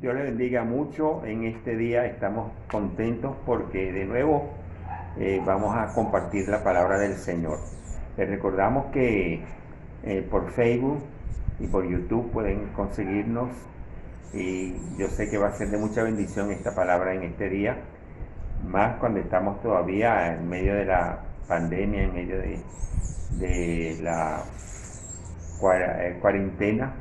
Dios le bendiga mucho. En este día estamos contentos porque de nuevo vamos a compartir la palabra del Señor. Les recordamos que por Facebook y por YouTube pueden conseguirnos, y yo sé que va a ser de mucha bendición esta palabra en este día, más cuando estamos todavía en medio de la pandemia, en medio de la cuarentena.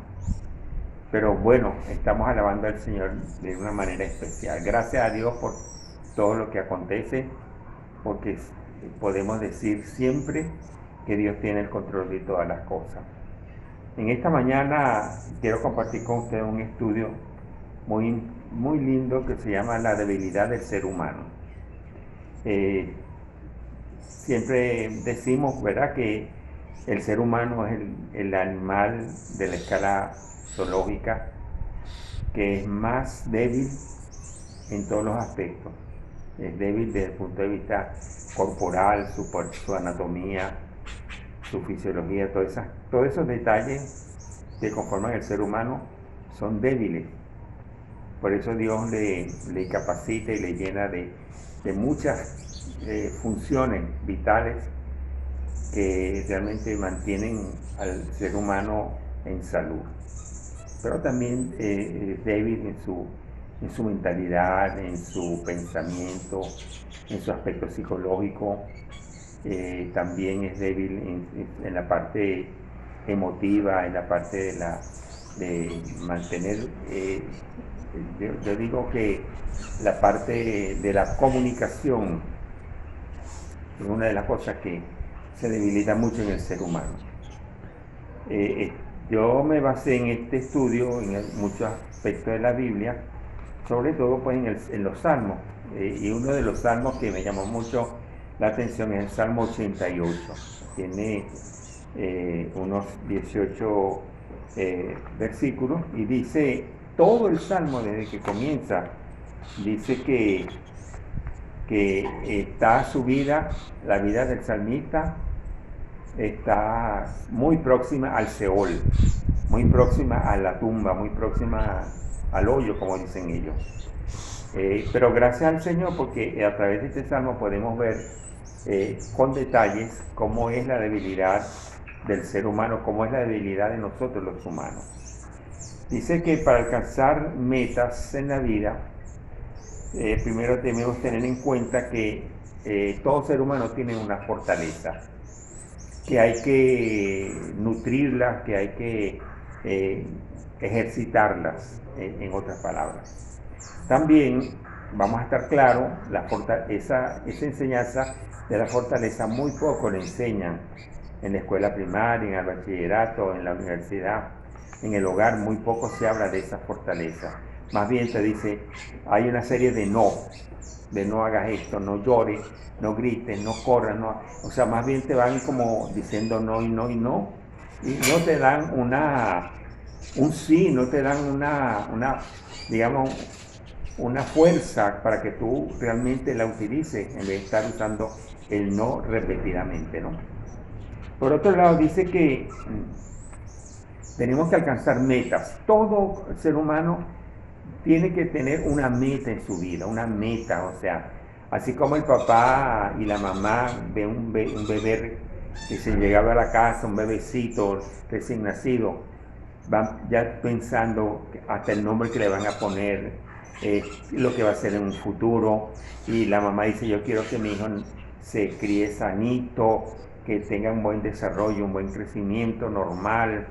Pero bueno, estamos alabando al Señor de una manera especial. Gracias a Dios por todo lo que acontece, porque podemos decir siempre que Dios tiene el control de todas las cosas. En esta mañana quiero compartir con ustedes un estudio muy lindo que se llama La debilidad del ser humano. Siempre decimos, ¿verdad?, que el ser humano es el animal de la escala zoológica que es más débil en todos los aspectos. Es débil desde el punto de vista corporal, su anatomía, su fisiología, todos esos detalles que conforman el ser humano son débiles. Por eso Dios le capacita y le llena de muchas funciones vitales que realmente mantienen al ser humano en salud. Pero también es débil en su mentalidad, en su pensamiento, en su aspecto psicológico. También es débil en la parte emotiva, en la parte de mantener, yo digo que la parte de la comunicación es una de las cosas que se debilita mucho en el ser humano. Yo me basé en este estudio en muchos aspectos de la Biblia, sobre todo pues en los salmos, y uno de los salmos que me llamó mucho la atención es el Salmo 88. Tiene unos 18 versículos y dice, todo el salmo desde que comienza, dice que está su vida, la vida del salmista, está muy próxima al Seol, muy próxima a la tumba, muy próxima al hoyo, como dicen ellos. Pero gracias al Señor, porque a través de este salmo podemos ver con detalles cómo es la debilidad del ser humano, cómo es la debilidad de nosotros los humanos. Dice que para alcanzar metas en la vida, primero debemos tener en cuenta que todo ser humano tiene una fortaleza, que hay que nutrirlas, que hay que ejercitarlas, en otras palabras. También vamos a estar claros, esa enseñanza de la fortaleza muy poco le enseñan en la escuela primaria, en el bachillerato, en la universidad, en el hogar, muy poco se habla de esa fortaleza. Más bien se dice, hay una serie de no hagas esto, no llores, no grites, no corras, o sea, más bien te van como diciendo no y no y no, y no te dan un sí, no te dan digamos, una fuerza para que tú realmente la utilices en vez de estar usando el no repetidamente, ¿no? Por otro lado, dice que tenemos que alcanzar metas. Todo ser humano tiene que tener una meta en su vida, una meta, o sea, así como el papá y la mamá ven un bebé recién llegado a la casa, un bebecito recién nacido, van ya pensando hasta el nombre que le van a poner, lo que va a ser en un futuro, y la mamá dice, yo quiero que mi hijo se críe sanito, que tenga un buen desarrollo, un buen crecimiento normal,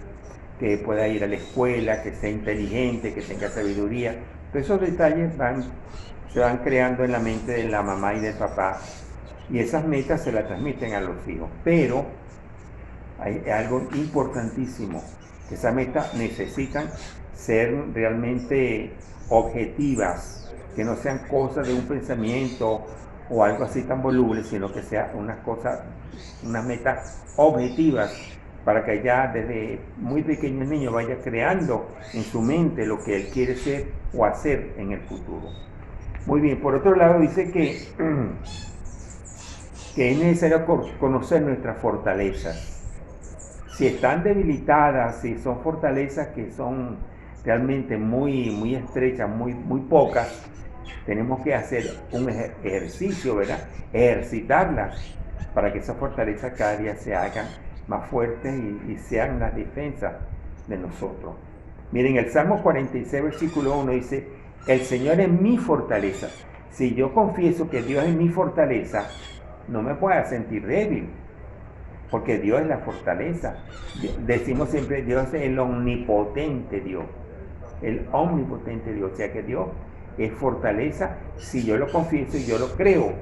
que pueda ir a la escuela, que sea inteligente, que tenga sabiduría. Todos esos detalles se van creando en la mente de la mamá y del papá, y esas metas se las transmiten a los hijos. Pero hay algo importantísimo, que esas metas necesitan ser realmente objetivas, que no sean cosas de un pensamiento o algo así tan voluble, sino que sea unas metas objetivas, para que ya desde muy pequeño el niño vaya creando en su mente lo que él quiere ser o hacer en el futuro. Muy bien, por otro lado dice que es necesario conocer nuestras fortalezas. Si están debilitadas, si son fortalezas que son realmente muy estrechas, muy pocas, tenemos que hacer un ejercicio, ¿verdad? Ejercitarlas para que esas fortalezas cada día se hagan más fuertes y sean las defensas de nosotros. Miren, el Salmo 46, versículo 1 dice, el Señor es mi fortaleza. Si yo confieso que Dios es mi fortaleza, no me puedo sentir débil, porque Dios es la fortaleza. Decimos siempre, Dios es el omnipotente Dios, el omnipotente Dios, o sea que Dios es fortaleza si yo lo confieso y yo lo creo.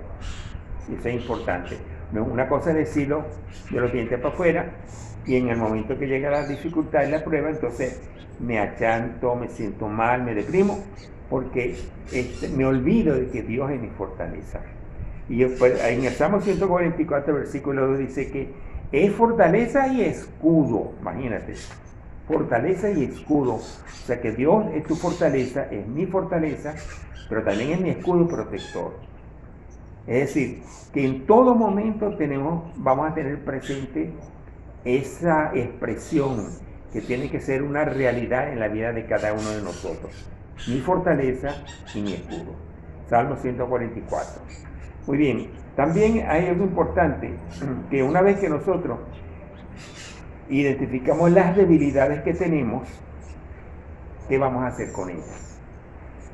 Eso es importante. Una cosa es decirlo de los dientes para afuera, y en el momento que llega la dificultad y la prueba, entonces me achanto, me siento mal, me deprimo, porque me olvido de que Dios es mi fortaleza. Y pues, en el Salmo 144, versículo 2 dice que es fortaleza y escudo, imagínate, fortaleza y escudo. O sea que Dios es tu fortaleza, es mi fortaleza, pero también es mi escudo protector. Es decir, que en todo momento vamos a tener presente esa expresión que tiene que ser una realidad en la vida de cada uno de nosotros. Mi fortaleza y mi escudo. Salmo 144. Muy bien, también hay algo importante, que una vez que nosotros identificamos las debilidades que tenemos, ¿qué vamos a hacer con ellas?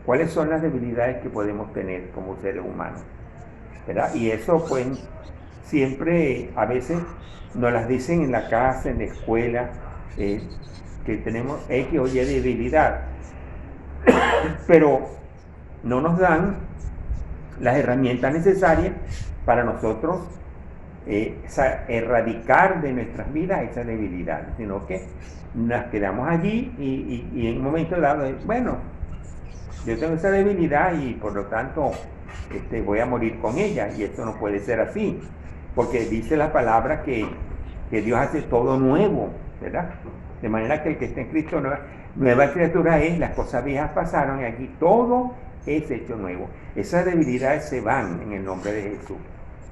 ¿Cuáles son las debilidades que podemos tener como seres humanos? ¿Verdad? Y eso pues siempre, a veces nos las dicen en la casa, en la escuela, que tenemos X o Y debilidad, pero no nos dan las herramientas necesarias para nosotros erradicar de nuestras vidas esas debilidades, sino que las quedamos allí y en un momento dado, bueno, yo tengo esa debilidad y por lo tanto voy a morir con ella, y esto no puede ser así, porque dice la palabra que Dios hace todo nuevo, ¿verdad? De manera que el que está en Cristo nueva criatura es, las cosas viejas pasaron y aquí todo es hecho nuevo. Esas debilidades se van en el nombre de Jesús.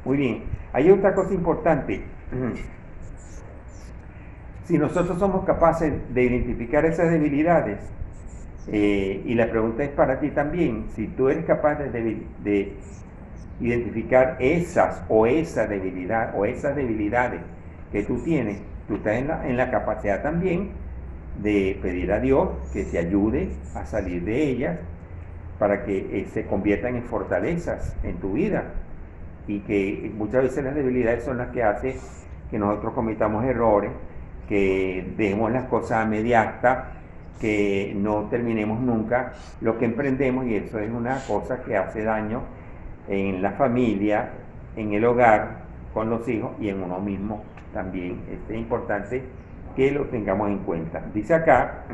Muy bien, hay otra cosa importante. Si nosotros somos capaces de identificar esas debilidades, y la pregunta es para ti también, si tú eres capaz de identificar esa debilidad o esas debilidades que tú tienes, tú estás en la capacidad también de pedir a Dios que te ayude a salir de ellas para que se conviertan en fortalezas en tu vida, y que muchas veces las debilidades son las que hacen que nosotros cometamos errores, que dejemos las cosas a media asta, que no terminemos nunca lo que emprendemos, y eso es una cosa que hace daño en la familia, en el hogar, con los hijos y en uno mismo también. Es importante que lo tengamos en cuenta. Dice acá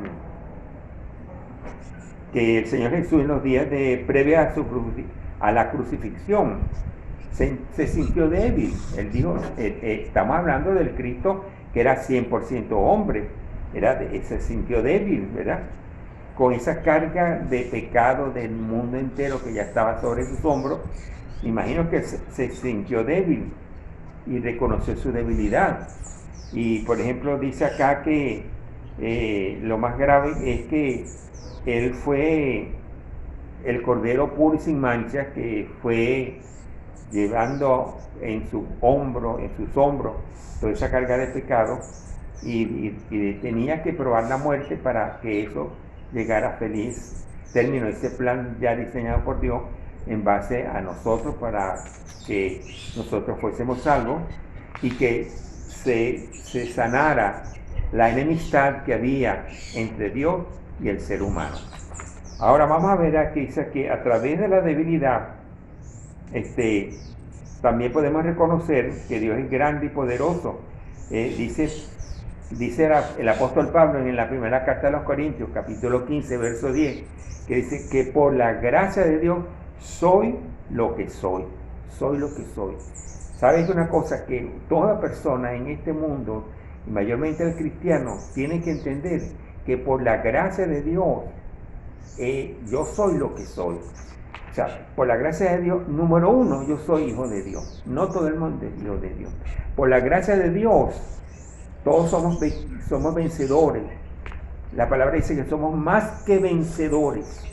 que el Señor Jesús en los días previa a la crucifixión se sintió débil. Él dijo, estamos hablando del Cristo que era 100% hombre, se sintió débil, ¿verdad? Con esa carga de pecado del mundo entero que ya estaba sobre sus hombros. Imagino que se sintió débil y reconoció su debilidad. Y por ejemplo dice acá que lo más grave es que él fue el Cordero puro y sin mancha, que fue llevando en sus hombros toda esa carga de pecado, y tenía que probar la muerte para que eso llegara a feliz término, ese plan ya diseñado por Dios en base a nosotros, para que nosotros fuésemos salvos y que se sanara la enemistad que había entre Dios y el ser humano. Ahora vamos a ver aquí, dice que a través de la debilidad también podemos reconocer que Dios es grande y poderoso. Dice el apóstol Pablo en la primera carta a los Corintios, capítulo 15, verso 10, que dice que por la gracia de Dios soy lo que soy. Soy lo que soy. ¿Sabes una cosa? Que toda persona en este mundo, y mayormente el cristiano, tiene que entender que por la gracia de Dios yo soy lo que soy. O sea, por la gracia de Dios, número uno, yo soy hijo de Dios. No todo el mundo es hijo de Dios. Por la gracia de Dios, todos somos vencedores. La palabra dice que somos más que vencedores.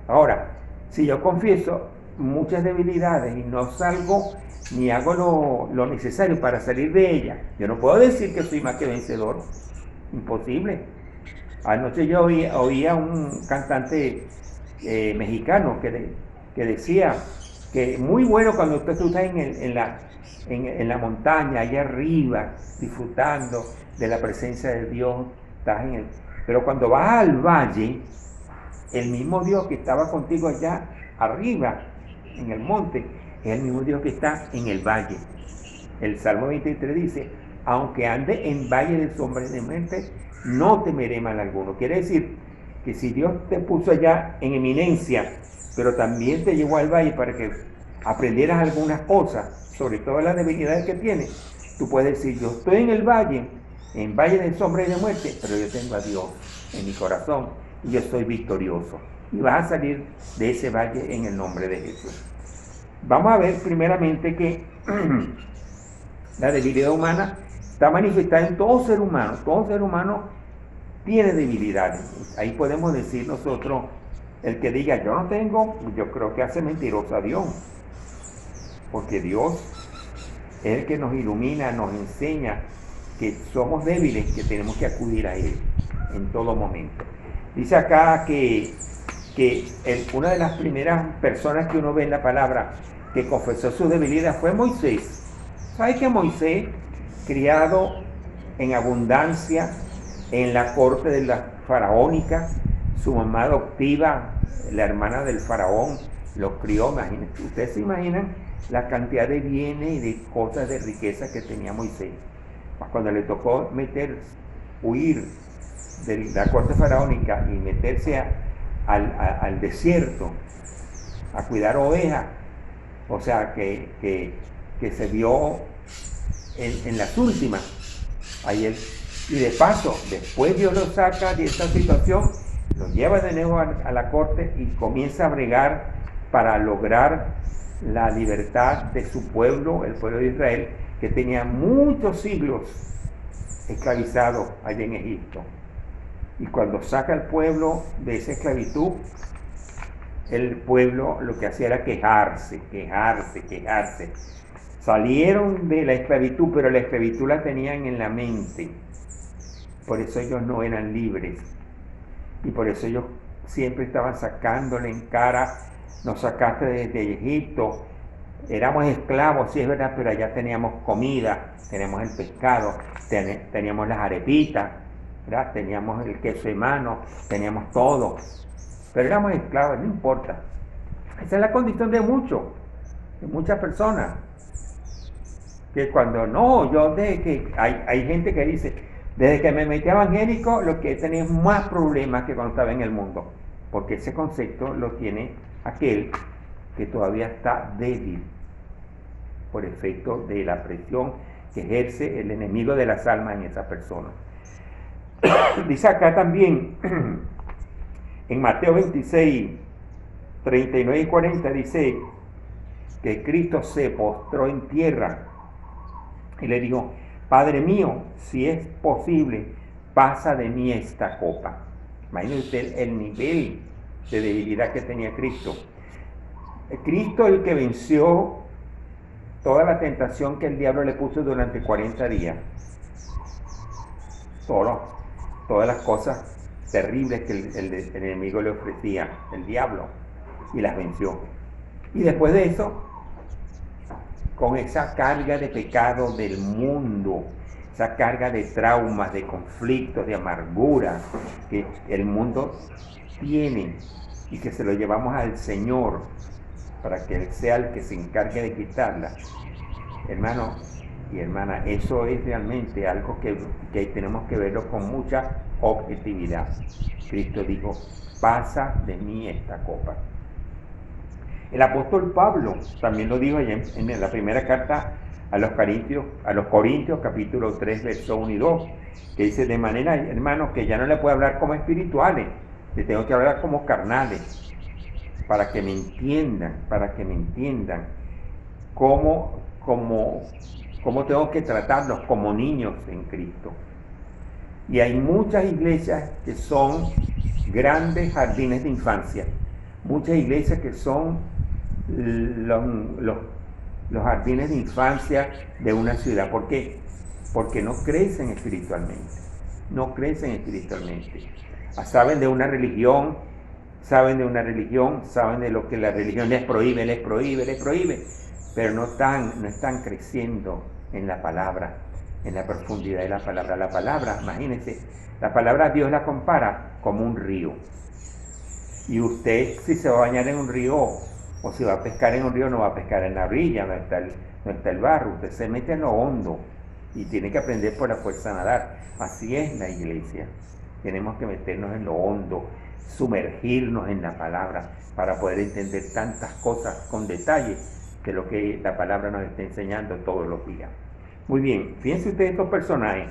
Ahora, si yo confieso muchas debilidades y no salgo ni hago lo necesario para salir de ellas, yo no puedo decir que soy más que vencedor. Imposible. Anoche yo oía un cantante mexicano que decía que muy bueno cuando tú estás en la montaña, allá arriba, disfrutando de la presencia de Dios, pero cuando vas al valle, el mismo Dios que estaba contigo allá arriba, en el monte, es el mismo Dios que está en el valle. El Salmo 23 dice, aunque ande en valle de sombras de muerte, no temeré mal alguno. Quiere decir que si Dios te puso allá en eminencia, pero también te llevó al valle para que aprendieras algunas cosas, sobre todo las debilidades que tienes, tú puedes decir, yo estoy en el valle de sombras y de muerte, pero yo tengo a Dios en mi corazón y yo soy victorioso. Y vas a salir de ese valle en el nombre de Jesús. Vamos a ver primeramente que la debilidad humana está manifestada en todo ser humano. Todo ser humano tiene debilidades. Ahí podemos decir nosotros, el que diga yo no tengo, yo creo que hace mentiroso a Dios. Porque Dios es el que nos ilumina, nos enseña que somos débiles, que tenemos que acudir a Él en todo momento. Dice acá que una de las primeras personas que uno ve en la palabra que confesó su debilidad fue Moisés. ¿Sabe que Moisés, criado en abundancia en la corte de la faraónica, su mamá adoptiva, la hermana del faraón, lo crió? Imagínense, ustedes se imaginan la cantidad de bienes y de cosas de riqueza que tenía Moisés. Cuando le tocó huir de la corte faraónica y meterse al desierto a cuidar ovejas, o sea que se vio en las últimas. Y de paso, después Dios lo saca de esta situación, lo lleva de nuevo a la corte y comienza a bregar para lograr la libertad de su pueblo, el pueblo de Israel, que tenía muchos siglos esclavizado allá en Egipto. Y cuando saca al pueblo de esa esclavitud, el pueblo lo que hacía era quejarse. Salieron de la esclavitud, pero la esclavitud la tenían en la mente. Por eso ellos no eran libres. Y por eso ellos siempre estaban sacándole en cara, nos sacaste desde Egipto, éramos esclavos, sí es verdad, pero allá teníamos comida, teníamos el pescado, teníamos las arepitas, ¿verdad? Teníamos el queso en mano, teníamos todo, pero éramos esclavos, no importa. Esa es la condición de muchas personas, que cuando hay gente que dice, desde que me metí evangélico, lo que he tenido es más problemas que cuando estaba en el mundo, porque ese concepto lo tiene aquel que todavía está débil por efecto de la presión que ejerce el enemigo de las almas en esa persona. Dice acá también, en Mateo 26, 39 y 40, dice que Cristo se postró en tierra y le dijo, Padre mío, si es posible, pasa de mí esta copa. Imagínese usted el nivel de debilidad que tenía Cristo. Cristo, el que venció toda la tentación que el diablo le puso durante 40 días. Todas las cosas terribles que el enemigo le ofrecía, el diablo, y las venció. Y después de eso, con esa carga de pecado del mundo, esa carga de traumas, de conflictos, de amargura que el mundo tiene y que se lo llevamos al Señor para que Él sea el que se encargue de quitarla. Hermano y hermana, eso es realmente algo que tenemos que verlo con mucha objetividad. Cristo dijo, pasa de mí esta copa. El apóstol Pablo también lo dijo allá en la primera carta a los Corintios, capítulo 3, versos 1 y 2, que dice, de manera, hermanos, que ya no le puedo hablar como espirituales, le tengo que hablar como carnales, para que me entiendan cómo tengo que tratarlos como niños en Cristo. Y hay muchas iglesias que son grandes jardines de infancia, muchas iglesias que son los jardines de infancia de una ciudad. ¿Por qué? Porque no crecen espiritualmente, no crecen espiritualmente. Saben de una religión, saben de lo que la religión les prohíbe, pero no están creciendo en la palabra, en la profundidad de la palabra. La palabra, imagínense, la palabra Dios la compara como un río. Y usted, si se va a bañar en un río o si va a pescar en un río, no va a pescar en la orilla, no está el barro, usted se mete en lo hondo y tiene que aprender por la fuerza a nadar. Así es la iglesia. Tenemos que meternos en lo hondo, sumergirnos en la palabra para poder entender tantas cosas con detalle que lo que la palabra nos está enseñando todos los días. Muy bien, fíjense ustedes estos personajes,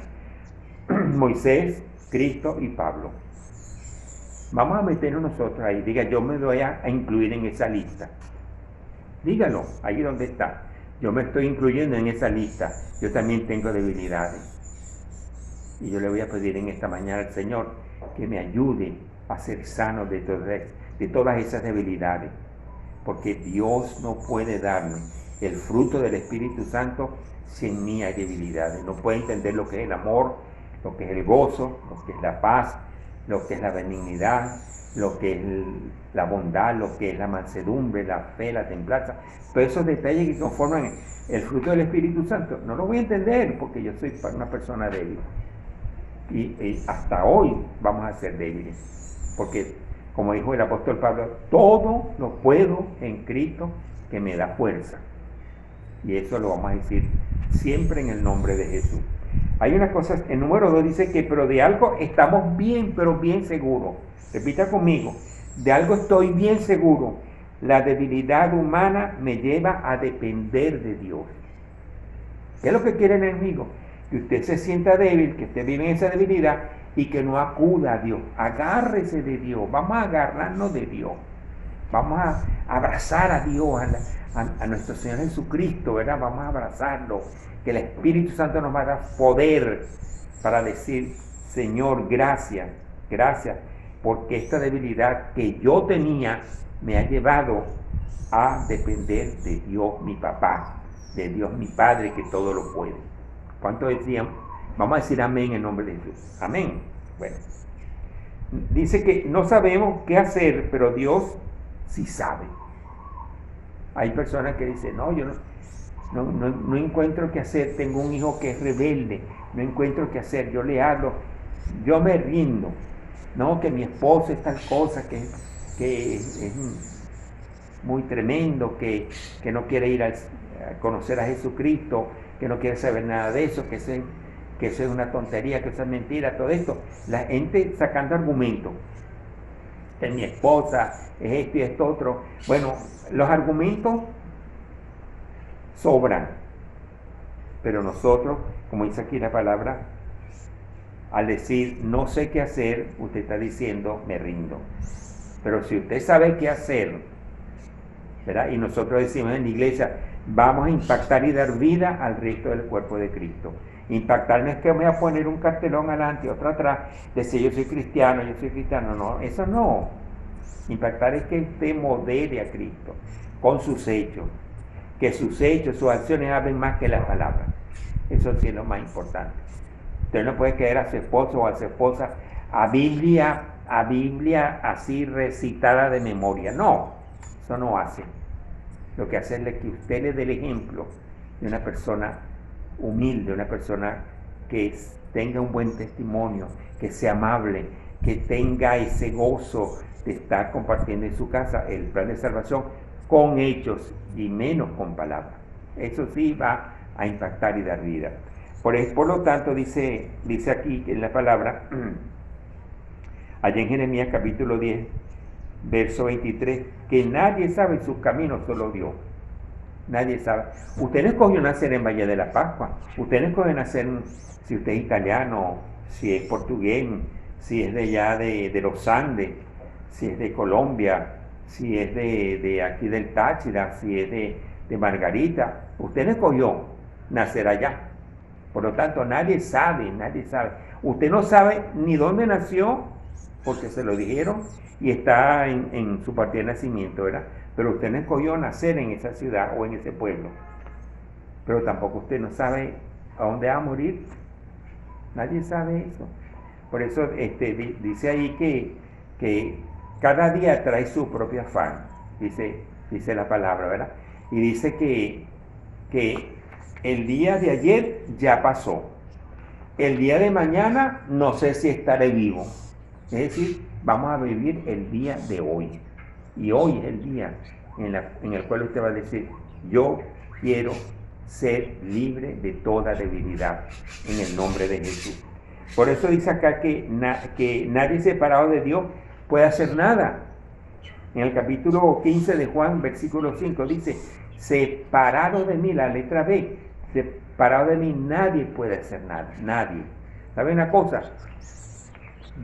Moisés, Cristo y Pablo. Vamos a meternos nosotros ahí. Diga, yo me voy a incluir en esa lista. Dígalo, ahí donde está. Yo me estoy incluyendo en esa lista. Yo también tengo debilidades. Y yo le voy a pedir en esta mañana al Señor que me ayude a ser sano de todas esas debilidades. Porque Dios no puede darme el fruto del Espíritu Santo si en mí hay debilidades. No puede entender lo que es el amor, lo que es el gozo, lo que es la paz, lo que es la benignidad, lo que es la bondad, lo que es la mansedumbre, la fe, la templanza. Todos esos detalles que conforman el fruto del Espíritu Santo, no lo voy a entender porque yo soy una persona débil. Y hasta hoy vamos a ser débiles. Porque, como dijo el apóstol Pablo, todo lo puedo en Cristo que me da fuerza. Y eso lo vamos a decir siempre en el nombre de Jesús. Hay una cosa, el número 2 dice que, pero de algo estamos bien, pero bien seguros. Repita conmigo, de algo estoy bien seguro. La debilidad humana me lleva a depender de Dios. ¿Qué es lo que quiere el enemigo? Que usted se sienta débil, que usted vive en esa debilidad y que no acuda a Dios. Agárrese de Dios, vamos a agarrarnos de Dios. Vamos a abrazar a Dios, a nuestro Señor Jesucristo, ¿verdad? Vamos a abrazarlo. Que el Espíritu Santo nos va a dar poder para decir, Señor, gracias, porque esta debilidad que yo tenía me ha llevado a depender de Dios mi papá, de Dios mi Padre, que todo lo puede. ¿Cuánto decían? Vamos a decir amén en nombre de Jesús. Amén. Bueno, dice que no sabemos qué hacer, pero Dios sí sabe. Hay personas que dicen, no, yo no encuentro qué hacer, tengo un hijo que es rebelde, no encuentro qué hacer, yo le hablo, yo me rindo, no, que mi esposo es tal cosa, que es muy tremendo, que no quiere ir a conocer a Jesucristo, que no quiere saber nada de eso, que eso es una tontería, que eso es mentira, todo esto, la gente sacando argumentos, que mi esposa es esto y esto otro. Bueno, los argumentos sobran, pero nosotros, como dice aquí la palabra, al decir no sé qué hacer, usted está diciendo me rindo. Pero si usted sabe qué hacer, ¿verdad? Y nosotros decimos en la iglesia, vamos a impactar y dar vida al resto del cuerpo de Cristo. Impactar no es que me voy a poner un cartelón adelante y otro atrás, decir yo soy cristiano, no, eso no. Impactar es que usted modele a Cristo con sus hechos, que sus hechos, sus acciones hablen más que las palabras. Eso sí es lo más importante. Usted no puede querer a su esposo o a su esposa a Biblia así recitada de memoria. No, eso no hace. Lo que hace es que usted le dé el ejemplo de una persona humilde, una persona que tenga un buen testimonio, que sea amable, que tenga ese gozo de estar compartiendo en su casa el plan de salvación con hechos y menos con palabras. Eso sí va a impactar y dar vida. Por lo tanto, dice aquí en la palabra, allá en Jeremías capítulo 10, verso 23, que nadie sabe sus caminos, solo Dios. Nadie sabe. Usted no escogió nacer en Valle de la Pascua. Usted no escogió nacer, si usted es italiano, si es portugués, si es de allá de los Andes, si es de Colombia, si es de aquí del Táchira, si es de Margarita. Usted no escogió nacer allá. Por lo tanto, nadie sabe, nadie sabe. Usted no sabe ni dónde nació, porque se lo dijeron, y está en su partida de nacimiento, ¿verdad? Pero usted no escogió nacer en esa ciudad o en ese pueblo. Pero tampoco usted no sabe a dónde va a morir. Nadie sabe eso. Por eso dice ahí que cada día trae su propio afán, dice la palabra, ¿verdad? Y dice que el día de ayer ya pasó. El día de mañana no sé si estaré vivo. Es decir, vamos a vivir el día de hoy. Y hoy es el día en el cual usted va a decir, yo quiero ser libre de toda debilidad en el nombre de Jesús. Por eso dice acá que nadie separado de Dios puede hacer nada. En el capítulo 15 de Juan, versículo 5, dice, separado de mí, la letra B, separado de mí nadie puede hacer nada, nadie. ¿Sabe una cosa?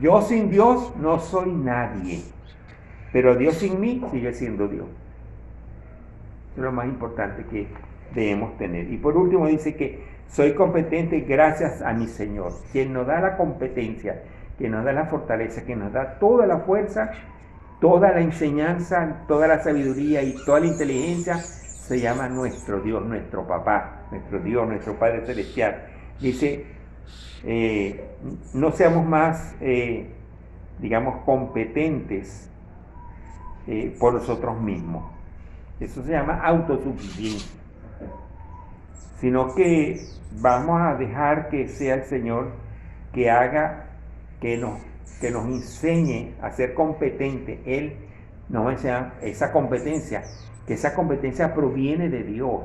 Yo sin Dios no soy nadie, pero Dios sin mí sigue siendo Dios. Eso es lo más importante que debemos tener. Y por último dice que soy competente gracias a mi Señor, quien nos da la competencia, quien nos da la fortaleza, quien nos da toda la fuerza, toda la enseñanza, toda la sabiduría y toda la inteligencia. Se llama nuestro Dios, nuestro papá, nuestro Dios, nuestro Padre Celestial. Dice, no seamos más, digamos, competentes por nosotros mismos. Eso se llama autosuficiencia. Sino que vamos a dejar que sea el Señor que haga, que nos enseñe a ser competente. Él nos enseña esa competencia, que esa competencia proviene de Dios.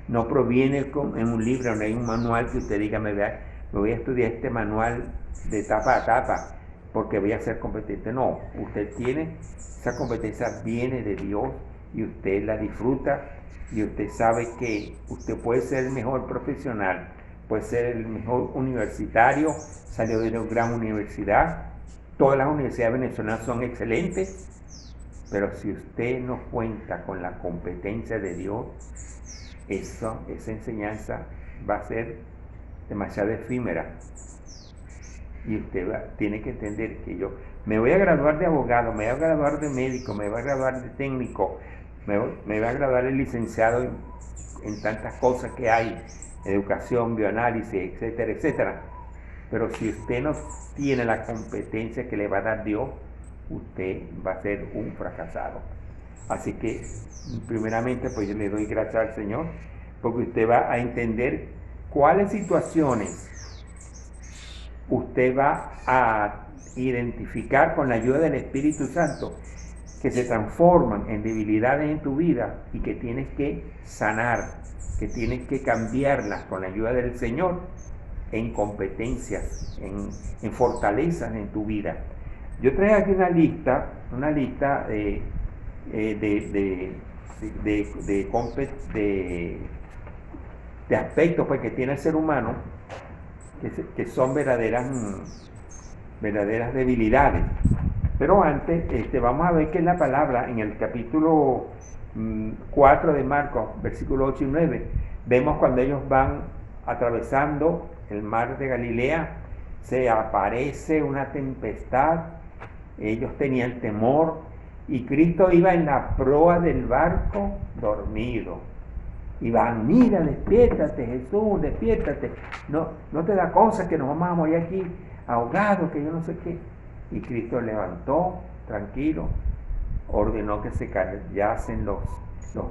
No proviene en un libro, no hay un manual que usted diga, me voy a estudiar este manual de tapa a tapa porque voy a ser competente. No, usted tiene, esa competencia viene de Dios y usted la disfruta y usted sabe que usted puede ser el mejor profesional, puede ser el mejor universitario, salió de una gran universidad, todas las universidades venezolanas son excelentes, pero si usted no cuenta con la competencia de Dios, esa enseñanza va a ser demasiado efímera. Y usted tiene que entender que yo me voy a graduar de abogado, me voy a graduar de médico, me voy a graduar de técnico, me voy a graduar de licenciado en tantas cosas que hay, educación, bioanálisis, etcétera, etcétera. Pero si usted no tiene la competencia que le va a dar Dios, usted va a ser un fracasado. Así que, primeramente, pues yo le doy gracias al Señor, porque usted va a entender cuáles situaciones usted va a identificar con la ayuda del Espíritu Santo, que se transforman en debilidades en tu vida y que tienes que sanar, que tienes que cambiarlas con la ayuda del Señor en competencias, en fortalezas en tu vida. Yo traje aquí una lista de aspectos pues, que tiene el ser humano que son verdaderas debilidades. Pero antes vamos a ver que en la palabra, en el capítulo 4 de Marcos, versículos 8 y 9, vemos cuando ellos van atravesando el mar de Galilea, se aparece una tempestad, ellos tenían temor y Cristo iba en la proa del barco dormido. Y van, mira, despiértate Jesús, despiértate, no te da cosa que nos vamos a morir aquí ahogados, que yo no sé qué. Y Cristo levantó, tranquilo, ordenó que se callasen los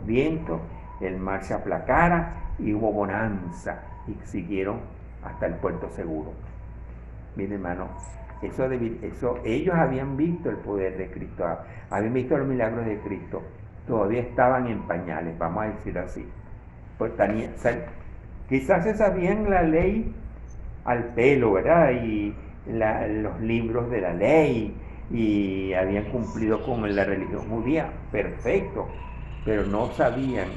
vientos, el mar se aplacara y hubo bonanza y siguieron hasta el puerto seguro. Miren, hermano, eso ellos habían visto el poder de Cristo, habían visto los milagros de Cristo, todavía estaban en pañales, vamos a decirlo así. Pues quizás se sabían la ley al pelo, ¿verdad? Y los libros de la ley, y habían cumplido con la religión judía, perfecto, pero no sabían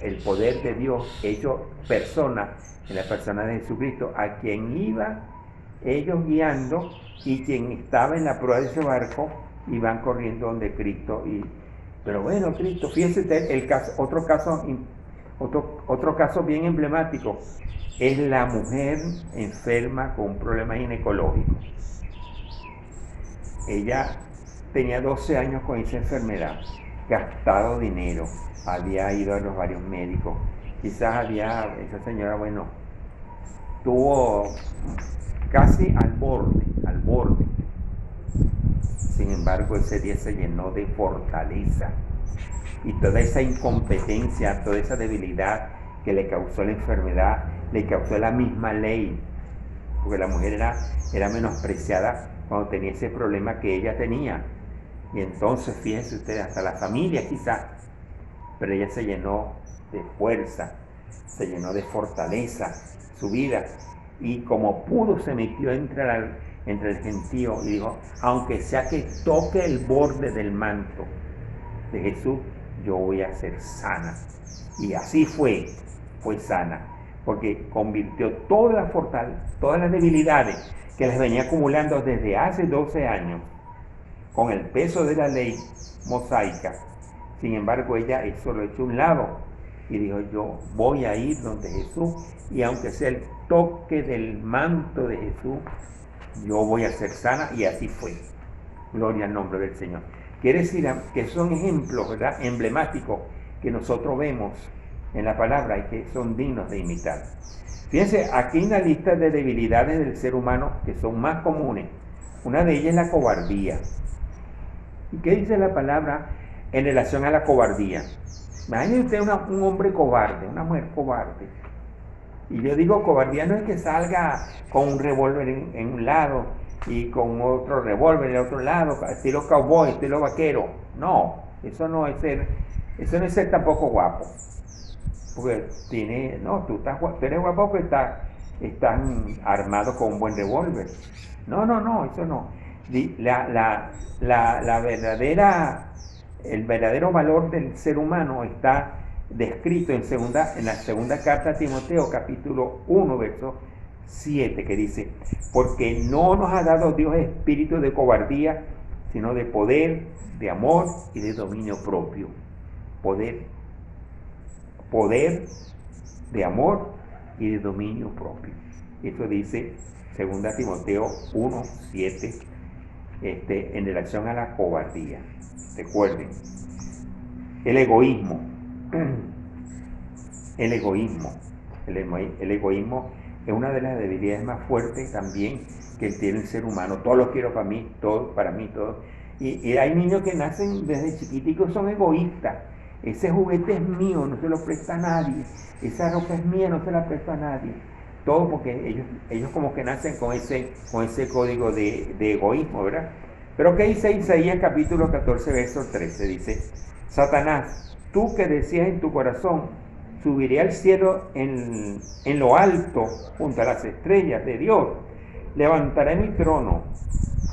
el poder de Dios hecho persona, en la persona de Jesucristo, a quien iba ellos guiando y quien estaba en la proa de ese barco, y van corriendo donde Cristo. Pero bueno, Cristo, fíjense otro caso Otro caso bien emblemático es la mujer enferma con un problema ginecológico. Ella tenía 12 años con esa enfermedad, gastado dinero, había ido a los varios médicos, quizás esa señora, bueno, estuvo casi al borde. Sin embargo, ese día se llenó de fortaleza y toda esa incompetencia, toda esa debilidad que le causó la enfermedad, le causó la misma ley, porque la mujer era menospreciada cuando tenía ese problema que ella tenía. Y entonces, fíjense ustedes, hasta la familia quizás, pero ella se llenó de fuerza, se llenó de fortaleza, su vida, y como pudo se metió entre el gentío y dijo, aunque sea que toque el borde del manto de Jesús, yo voy a ser sana. Y así fue sana, porque convirtió todas las debilidades que les venía acumulando desde hace 12 años, con el peso de la ley mosaica. Sin embargo, ella eso lo echó a un lado y dijo, yo voy a ir donde Jesús, y aunque sea el toque del manto de Jesús, yo voy a ser sana, y así fue. Gloria al nombre del Señor. Quiere decir que son ejemplos, ¿verdad?, emblemáticos que nosotros vemos en la palabra y que son dignos de imitar. Fíjense, aquí hay una lista de debilidades del ser humano que son más comunes. Una de ellas es la cobardía. ¿Y qué dice la palabra en relación a la cobardía? Imagínense usted un hombre cobarde, una mujer cobarde. Y yo digo cobardía no es que salga con un revólver en un lado y con otro revólver en el otro lado, estilo cowboy, estilo vaquero. No, eso no es ser tampoco guapo. Porque tú eres guapo porque están armados con un buen revólver. No, eso no. El verdadero valor del ser humano está descrito en la segunda carta a Timoteo, capítulo 1, verso 7, que dice, porque no nos ha dado Dios espíritu de cobardía, sino de poder, de amor y de dominio propio. Poder, de amor y de dominio propio. Eso dice 2 Timoteo 1, 7, en relación a la cobardía. Recuerden, el egoísmo. El egoísmo es una de las debilidades más fuertes también que tiene el ser humano. Todo lo quiero para mí, todo para mí, todo. Y hay niños que nacen desde chiquiticos, son egoístas. Ese juguete es mío, no se lo presta a nadie. Esa ropa es mía, no se la presta a nadie. Todo porque ellos como que nacen con ese código de egoísmo, ¿verdad? Pero ¿qué dice Isaías capítulo 14, verso 13? Dice, Satanás, tú que decías en tu corazón, subiré al cielo en lo alto, junto a las estrellas de Dios, levantaré mi trono,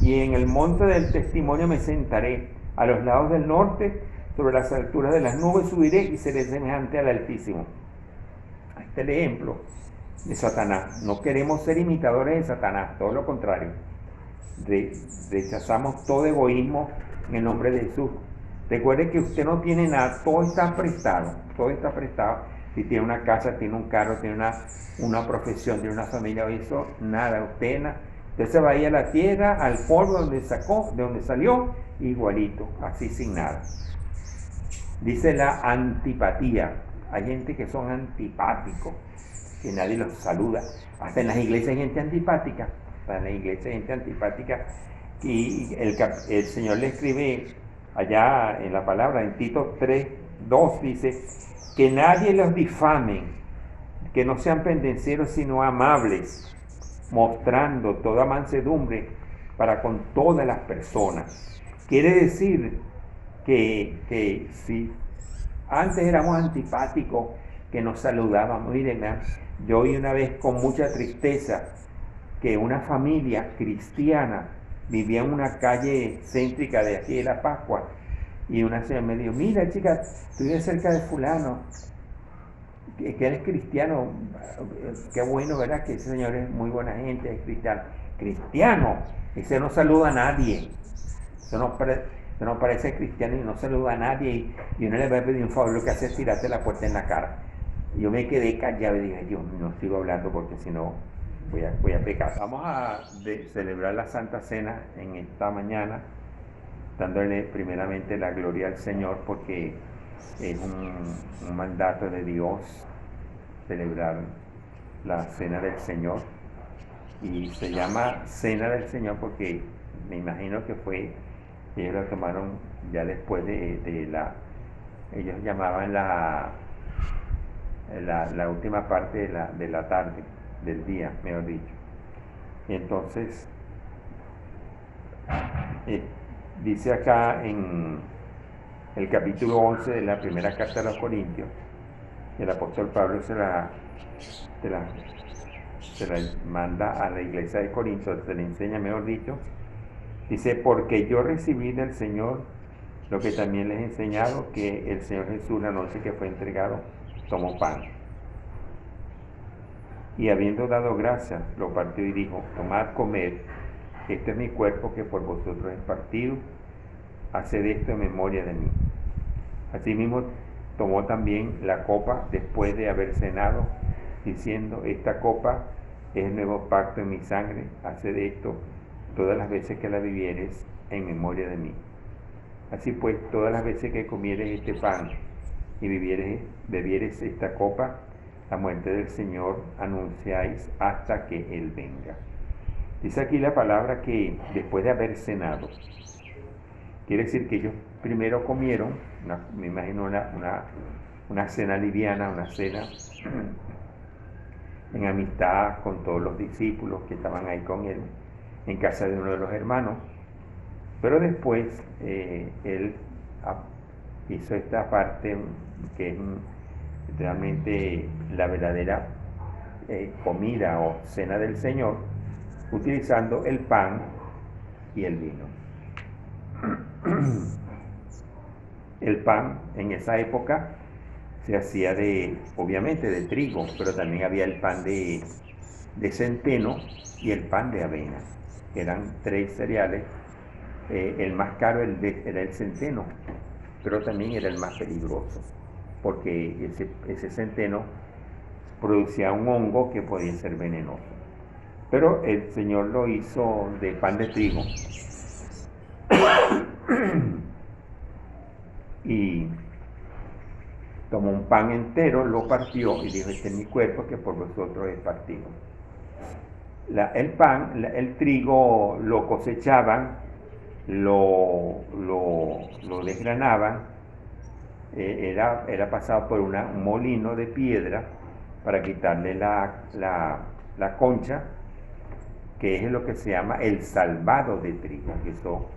y en el monte del testimonio me sentaré, a los lados del norte, sobre las alturas de las nubes subiré y seré semejante al Altísimo. Ahí está el ejemplo de Satanás. No queremos ser imitadores de Satanás, todo lo contrario. Rechazamos todo egoísmo en el nombre de Jesús. Recuerde que usted no tiene nada, todo está prestado. Si tiene una casa, tiene un carro, tiene una profesión, tiene una familia, eso, nada, usted se va a ir a la tierra, al polvo de donde salió, igualito, así sin nada. Dice la antipatía. Hay gente que son antipáticos, que nadie los saluda. Hasta en las iglesias hay gente antipática. Y el Señor le escribe allá en la palabra, en Tito 3:2, dice, que nadie los difame, que no sean pendencieros, sino amables, mostrando toda mansedumbre para con todas las personas. Quiere decir que si antes éramos antipáticos, que nos saludábamos, miren, yo oí una vez con mucha tristeza que una familia cristiana vivía en una calle céntrica de aquí de La Pascua, y una señora me dijo, mira chica, tú vives cerca de fulano, que eres cristiano, qué bueno, ¿verdad? Que ese señor es muy buena gente, es cristiano, ese no saluda a nadie, eso no parece cristiano y no saluda a nadie, y uno le va a pedir un favor, lo que hace es tirarte la puerta en la cara. Yo me quedé callado y dije, Dios, no sigo hablando porque si no voy a pecar. Vamos a celebrar la Santa Cena en esta mañana, dándole primeramente la gloria al Señor porque es un mandato de Dios celebrar la Cena del Señor. Y se llama Cena del Señor porque me imagino que ellos la tomaron ya después ellos llamaban la última parte de la tarde, del día, mejor dicho. Y entonces, dice acá en el capítulo 11 de la primera carta a los Corintios, el apóstol Pablo se la manda a la iglesia de Corinto, se le enseña, mejor dicho, dice, porque yo recibí del Señor lo que también les he enseñado, que el Señor Jesús la noche que fue entregado tomó pan y habiendo dado gracias lo partió y dijo, tomad, comed, este es mi cuerpo que por vosotros es partido, haced esto en memoria de mí. Asimismo tomó también la copa después de haber cenado, diciendo, esta copa es el nuevo pacto en mi sangre, haced esto todas las veces que la bebieres en memoria de mí. Así pues, todas las veces que comieres este pan y bebieres esta copa, la muerte del Señor anunciáis hasta que Él venga. Dice aquí la palabra que después de haber cenado, quiere decir que ellos primero comieron, me imagino una cena liviana, una cena en amistad con todos los discípulos que estaban ahí con él, en casa de uno de los hermanos, pero después él hizo esta parte que es realmente la verdadera comida o cena del Señor, utilizando el pan y el vino. El pan en esa época se hacía obviamente de trigo, pero también había el pan de centeno y el pan de avena, que eran tres cereales. El más caro era el centeno, pero también era el más peligroso, porque ese centeno producía un hongo que podía ser venenoso. Pero el Señor lo hizo de pan de trigo. Y tomó un pan entero, lo partió y dijo, este es mi cuerpo que por vosotros es partido. El trigo lo cosechaban, lo desgranaban, era pasado por un molino de piedra para quitarle la concha, que es lo que se llama el salvado de trigo, que eso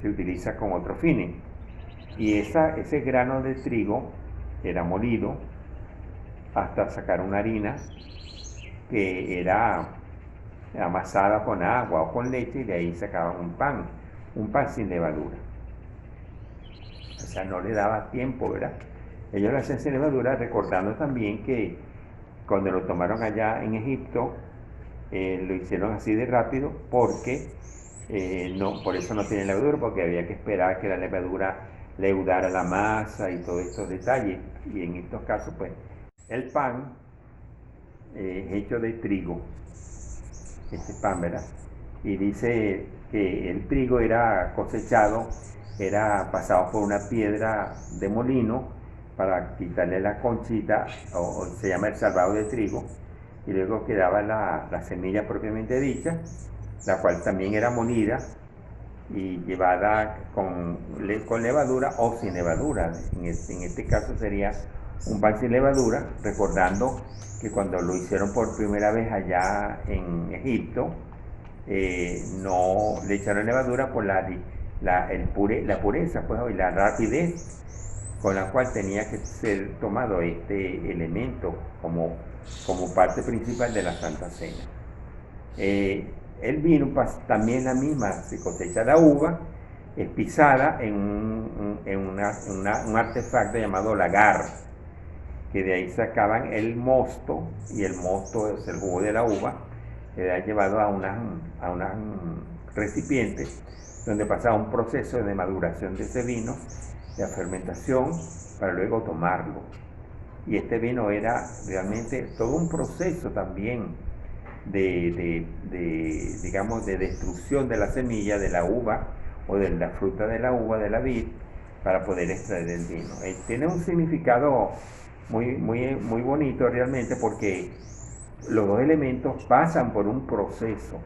se utiliza con otros fines. Y ese grano de trigo era molido hasta sacar una harina que era amasada con agua o con leche, y de ahí sacaban un pan sin levadura. O sea, no le daba tiempo, ¿verdad? Ellos lo hacían sin levadura, recordando también que cuando lo tomaron allá en Egipto, lo hicieron así de rápido porque por eso no tiene levadura, porque había que esperar que la levadura leudara la masa y todos estos detalles. Y en estos casos, pues, el pan hecho de trigo, este pan, ¿verdad? Y dice que el trigo era cosechado, era pasado por una piedra de molino para quitarle la conchita, o se llama el salvado de trigo, y luego quedaba la semilla propiamente dicha, la cual también era molida y llevada con levadura o sin levadura. En este caso sería un pan sin levadura, recordando que cuando lo hicieron por primera vez allá en Egipto, no le echaron levadura por la pureza, pues, y la rapidez con la cual tenía que ser tomado este elemento como parte principal de la Santa Cena. El vino, también la misma, se cosecha la uva, es pisada en un artefacto llamado lagar, que de ahí sacaban el mosto, y el mosto es el jugo de la uva, que era llevado a unas recipientes donde pasaba un proceso de maduración de ese vino, de fermentación, para luego tomarlo. Y este vino era realmente todo un proceso también digamos, de destrucción de la semilla de la uva o de la fruta de la uva, de la vid, para poder extraer el vino. Tiene un significado muy bonito realmente, porque los dos elementos pasan por un proceso.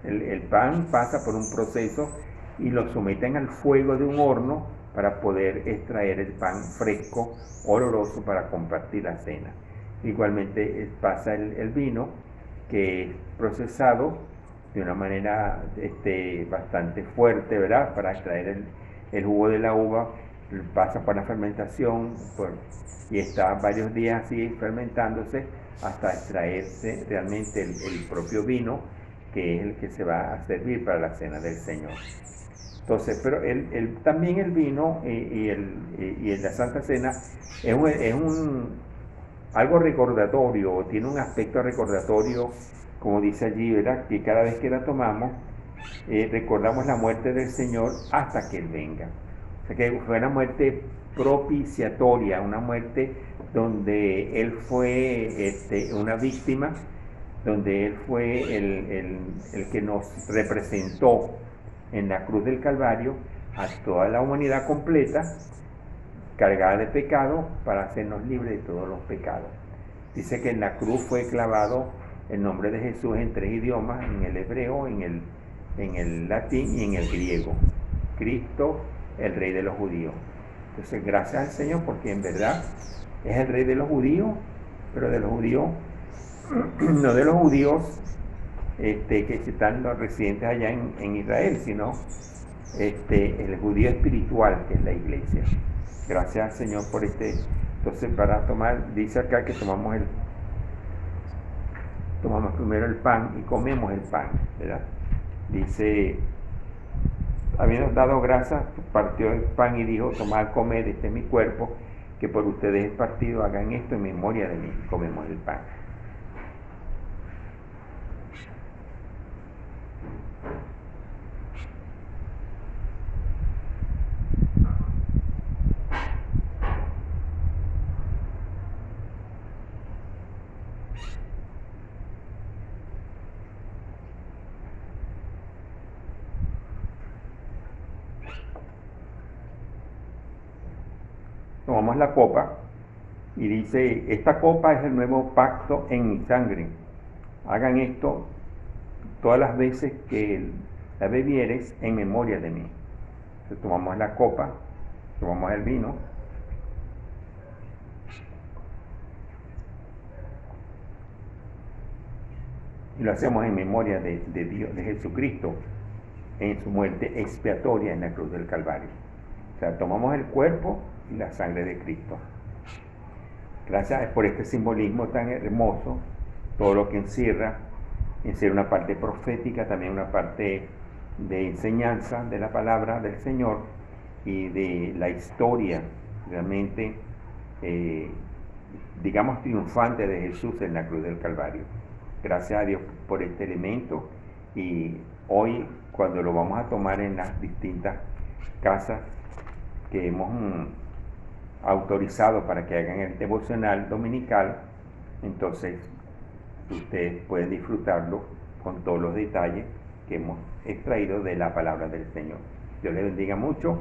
El pan pasa por un proceso y lo someten al fuego de un horno para poder extraer el pan fresco, oloroso, para compartir la cena. Igualmente pasa el vino, que es procesado de una manera bastante fuerte, ¿verdad? Para extraer el jugo de la uva, pasa por la fermentación y está varios días así fermentándose hasta extraerse realmente el propio vino, que es el que se va a servir para la cena del Señor. Entonces, pero también el vino y la Santa Cena es algo recordatorio, tiene un aspecto recordatorio, como dice allí, ¿verdad? Que cada vez que la tomamos, recordamos la muerte del Señor hasta que Él venga. O sea que fue una muerte propiciatoria, una muerte donde Él fue una víctima, donde Él fue el que nos representó en la cruz del Calvario a toda la humanidad completa, cargada de pecado, para hacernos libres de todos los pecados. Dice que en la cruz fue clavado el nombre de Jesús en 3 idiomas, en el hebreo, en el latín y en el griego. Cristo, el Rey de los judíos. Entonces, gracias al Señor, porque en verdad es el Rey de los judíos, pero de los judíos, no de los judíos que están los residentes allá en Israel, sino el judío espiritual, que es la iglesia. Gracias al Señor por Entonces, para tomar, dice acá que tomamos primero el pan y comemos el pan, ¿verdad? Dice, habiendo dado gracias, partió el pan y dijo: tomad, comed, este es mi cuerpo, que por ustedes es partido, hagan esto en memoria de mí. Comemos el pan. Tomamos la copa y dice: esta copa es el nuevo pacto en mi sangre. Hagan esto todas las veces que la bebieres en memoria de mí. Entonces, tomamos la copa, tomamos el vino. Y lo hacemos en memoria de Dios, de Jesucristo, en su muerte expiatoria en la cruz del Calvario. O sea, tomamos el cuerpo y la sangre de Cristo. Gracias por este simbolismo tan hermoso, todo lo que encierra una parte profética, también una parte de enseñanza de la palabra del Señor y de la historia realmente, digamos, triunfante de Jesús en la cruz del Calvario. Gracias a Dios por este elemento, y hoy, cuando lo vamos a tomar en las distintas casas que hemos autorizado para que hagan el devocional dominical, entonces ustedes pueden disfrutarlo con todos los detalles que hemos extraído de la palabra del Señor. Dios les bendiga mucho.